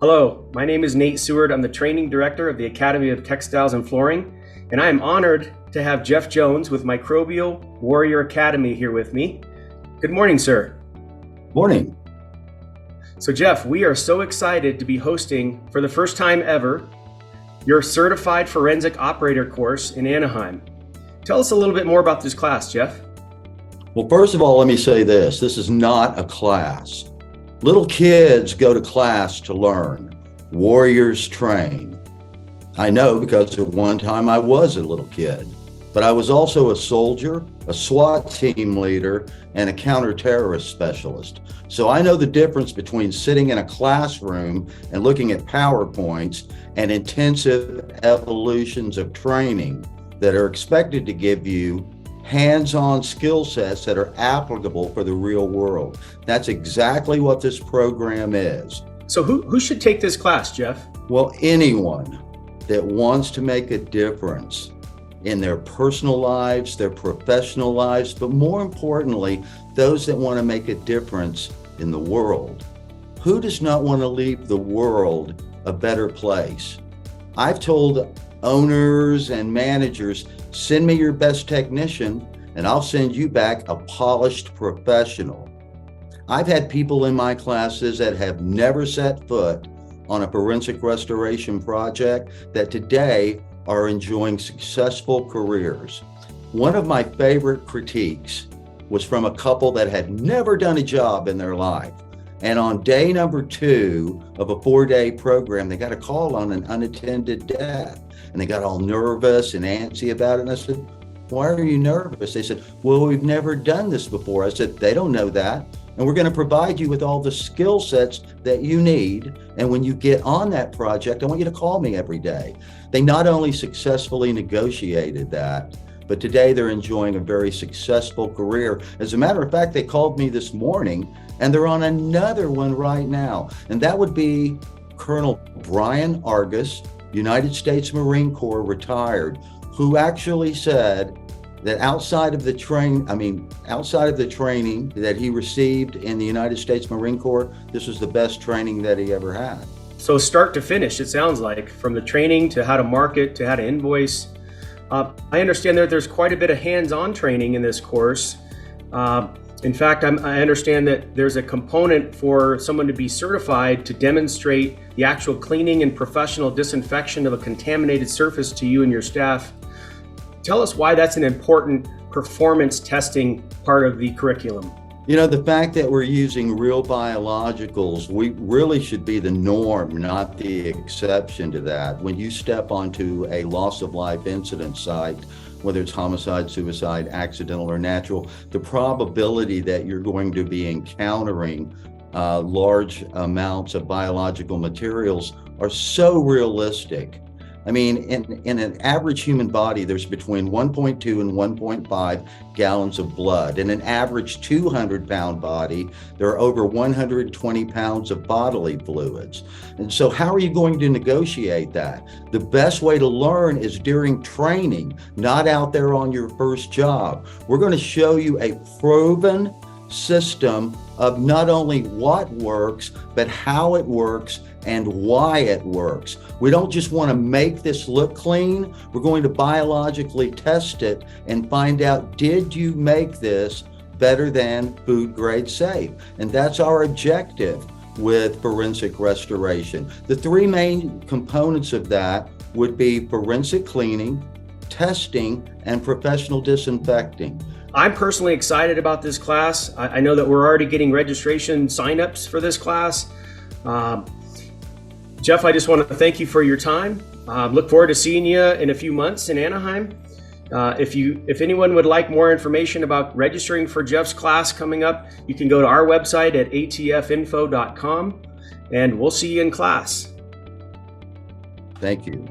Hello, my name is Nate Seward. I'm the training director of the Academy of Textiles and Flooring, and I am honored to have Jeff Jones with Microbial Warrior Academy here with me. Good morning, sir. Morning. So Jeff, we are so excited to be hosting, for the first time ever, your Certified Forensic Operator course in Anaheim. Tell us a little bit more about this class, Jeff. Well, first of all, let me say this. This is not a class. Little kids go to class to learn. Warriors train. I know because at one time I was a little kid, but I was also a soldier, a SWAT team leader, and a counterterrorist specialist. So I know the difference between sitting in a classroom and looking at PowerPoints and intensive evolutions of training that are expected to give you hands-on skill sets that are applicable for the real world. That's exactly what this program is. So who should take this class, Jeff? Well, anyone that wants to make a difference in their personal lives, their professional lives, but more importantly, those that want to make a difference in the world. Who does not want to leave the world a better place? I've told owners and managers, send me your best technician and I'll send you back a polished professional. I've had people in my classes that have never set foot on a forensic restoration project that today are enjoying successful careers. One of my favorite critiques was from a couple that had never done a job in their life. And on day number 2 of a 4-day program, they got a call on an unattended death. And they got all nervous and antsy about it. And I said, why are you nervous? They said, well, we've never done this before. I said, they don't know that. And we're going to provide you with all the skill sets that you need. And when you get on that project, I want you to call me every day. They not only successfully negotiated that, but today they're enjoying a very successful career. As a matter of fact, they called me this morning and they're on another one right now. And that would be Colonel Brian Argus, United States Marine Corps, retired, who actually said that outside of the training that he received in the United States Marine Corps, this was the best training that he ever had. So start to finish, it sounds like, from the training to how to market to how to invoice. I understand that there's quite a bit of hands-on training in this course. In fact, I understand that there's a component for someone to be certified to demonstrate the actual cleaning and professional disinfection of a contaminated surface to you and your staff. Tell us why that's an important performance testing part of the curriculum. You know, the fact that we're using real biologicals, we really should be the norm, not the exception to that. When you step onto a loss of life incident site, whether it's homicide, suicide, accidental or natural, the probability that you're going to be encountering large amounts of biological materials are so realistic. I mean, in an average human body, there's between 1.2 and 1.5 gallons of blood. In an average 200-pound body, there are over 120 pounds of bodily fluids. And so how are you going to negotiate that? The best way to learn is during training, not out there on your first job. We're going to show you a proven system of not only what works, but how it works and why it works. We don't just want to make this look clean. We're going to biologically test it and find out, did you make this better than food grade safe? And that's our objective with forensic restoration. The 3 main components of that would be forensic cleaning, testing, and professional disinfecting. I'm personally excited about this class. I know that we're already getting registration signups for this class. Jeff, I just want to thank you for your time. Look forward to seeing you in a few months in Anaheim. If anyone would like more information about registering for Jeff's class coming up, you can go to our website at atfinfo.com, and we'll see you in class. Thank you.